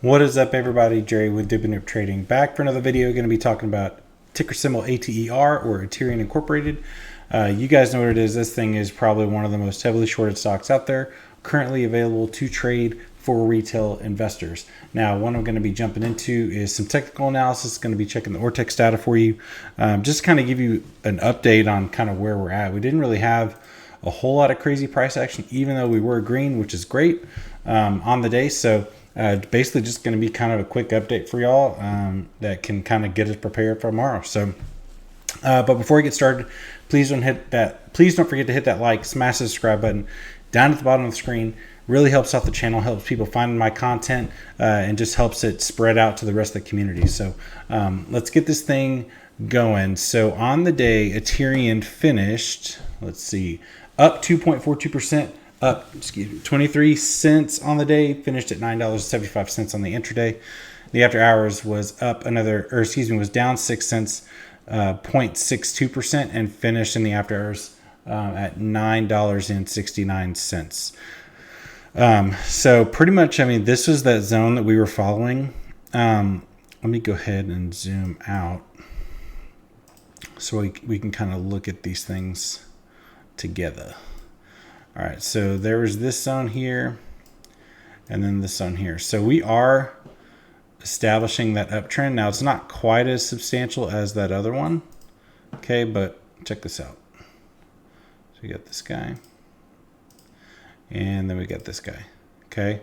What is up, everybody? Jerry with DUMMIES Trading, back for another video. Going to be talking about ticker symbol ATER, or Ater Incorporated. You guys know what it is. This thing is probably one of the most heavily shorted stocks out there, currently available to trade for retail investors. Now, what I'm going to be jumping into is some technical analysis. Going to be checking the Ortex data for you, just kind of give you an update on kind of where we're at. We didn't really have a whole lot of crazy price action, even though we were green, which is great on the day. So basically just going to be kind of a quick update for y'all that can kind of get us prepared for tomorrow. So, but before we get started, please don't forget to hit that like, smash the subscribe button down at the bottom of the screen. Really helps out the channel, helps people find my content, and just helps it spread out to the rest of the community. So let's get this thing going. So on the day, Ater finished, let's see, up 2.42%. Up, 23 cents on the day, finished at $9.75 on the intraday. The after hours was up was down 6 cents, 0.62%, and finished in the after hours at $9.69. So pretty much, I mean, this was that zone that we were following. Let me go ahead and zoom out so we can kind of look at these things together. All right, so there was this zone here and then this zone here. So we are establishing that uptrend. Now, it's not quite as substantial as that other one. Okay, but check this out. So we got this guy and then we got this guy. Okay,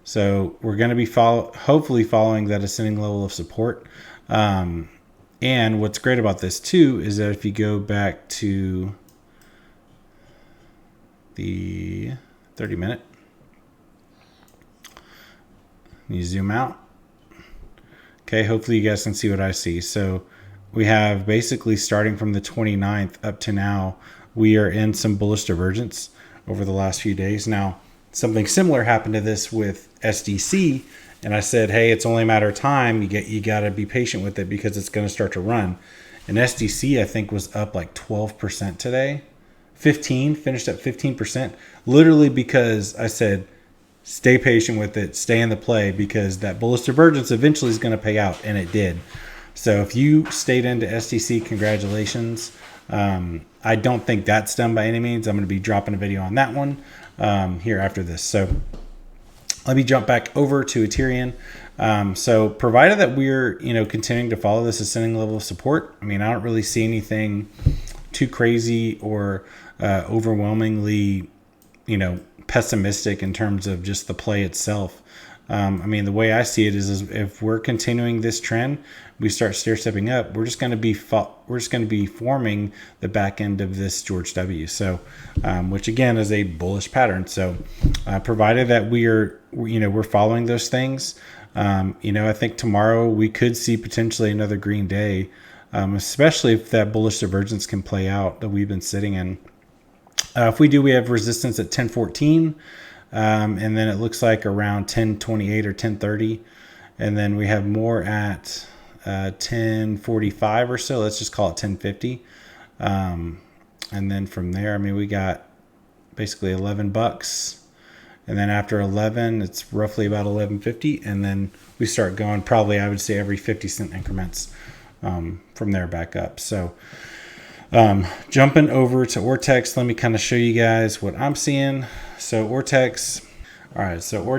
so we're going to be hopefully following that ascending level of support. And what's great about this too is that if you go back to the 30-minute, you zoom out. Okay, hopefully you guys can see what I see. So we have basically starting from the 29th up to now, we are in some bullish divergence over the last few days. Now, something similar happened to this with SDC, and I said, hey, it's only a matter of time. You got to be patient with it because it's going to start to run. And SDC, I think, was up like 12% today. Finished at 15%, literally because I said, stay patient with it, stay in the play, because that bullish divergence eventually is going to pay out, and it did. So if you stayed into STC, congratulations. I don't think that's done by any means. I'm going to be dropping a video on that one here after this. So let me jump back over to Ater. So provided that we're continuing to follow this ascending level of support, I mean, I don't really see anything too crazy or overwhelmingly pessimistic in terms of just the play itself. I mean, the way I see it is if we're continuing this trend, we start stair stepping up, we're just going to be forming the back end of this George W. So which again is a bullish pattern. So provided that we're following those things, I think tomorrow we could see potentially another green day, especially if that bullish divergence can play out that we've been sitting in. If we do, we have resistance at 1014, and then it looks like around 1028 or 1030, and then we have more at 1045 or so. Let's just call it 1050, and then from there, I mean, we got basically $11, and then after 11, it's roughly about 1150, and then we start going probably, I would say, every 50-cent increments from there back up. So jumping over to Ortex, let me kind of show you guys what I'm seeing. So Ortex, all right, so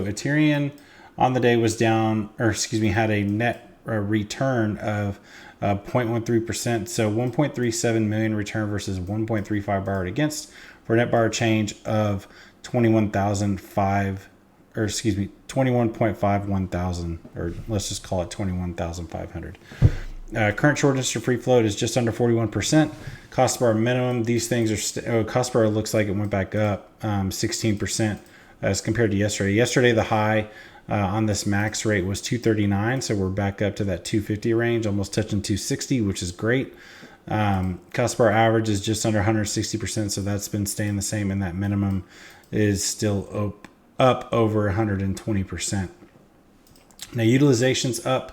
Ater on the day was down, had a net return of 0.13%. So 1.37 million return versus 1.35 borrowed against, for a net borrow change of 21.51 thousand, or let's just call it 21,500. Current shortness to free float is just under 41%. Cost bar minimum, these things are cost bar looks like it went back up 16% as compared to yesterday. Yesterday, the high on this max rate was 239, so we're back up to that 250 range, almost touching 260, which is great. Cost bar average is just under 160%, so that's been staying the same, and that minimum is still up over 120%. Now, utilization's up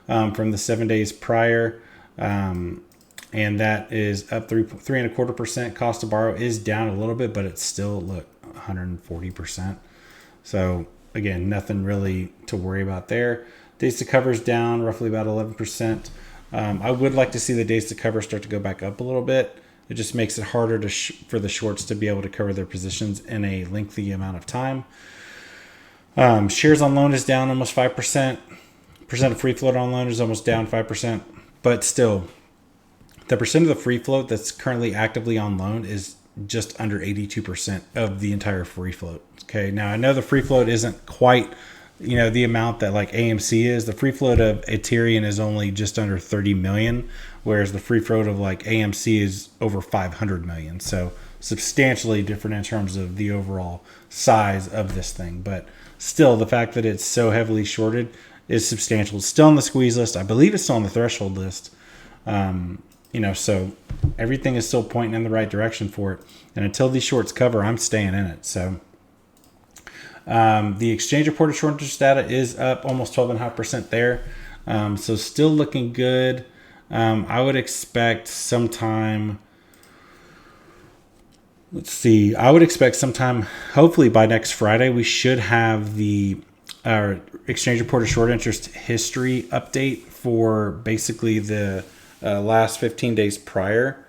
from the 7 days prior, and that is up 3.25%. Cost to borrow is down a little bit, but it's still 140%. So again, nothing really to worry about there. Days to cover is down roughly about 11%. I would like to see the days to cover start to go back up a little bit. It just makes it harder to for the shorts to be able to cover their positions in a lengthy amount of time. Shares on loan is down almost 5%. Percent of free float on loan is almost down 5%. But still, the percent of the free float that's currently actively on loan is just under 82% of the entire free float. Okay, now I know the free float isn't quite, the amount that like AMC is. The free float of Ethereum is only just under 30 million, whereas the free float of like AMC is over 500 million. So substantially different in terms of the overall size of this thing. But still, the fact that it's so heavily shorted is substantial. It's still on the squeeze list. I believe it's still on the threshold list. So everything is still pointing in the right direction for it. And until these shorts cover, I'm staying in it. So the exchange reported short interest data is up almost 12.5% there. So still looking good. I would expect sometime, hopefully by next Friday, we should have the exchange reported short interest history update for basically the last 15 days prior,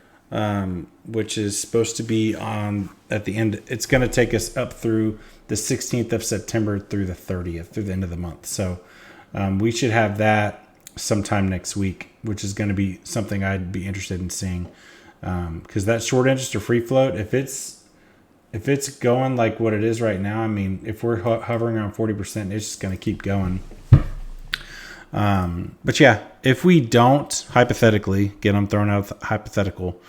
which is supposed to be on at the end. It's going to take us up through the 16th of September through the 30th, through the end of the month. So we should have that sometime next week, which is going to be something I'd be interested in seeing, because that short interest or free float, if it's going like what it is right now, I mean, if we're hovering around 40%, it's just going to keep going. But yeah, if we don't, hypothetically, again, I'm throwing out hypothetical.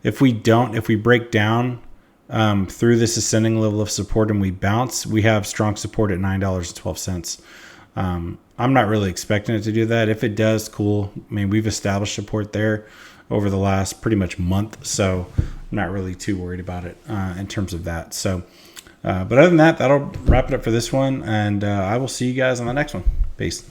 If we break down through this ascending level of support and we bounce, we have strong support at $9.12. I'm not really expecting it to do that. If it does, cool. I mean, we've established support there over the last pretty much month, so I'm not really too worried about it in terms of that. So, but other than that, that'll wrap it up for this one, and I will see you guys on the next one. Peace.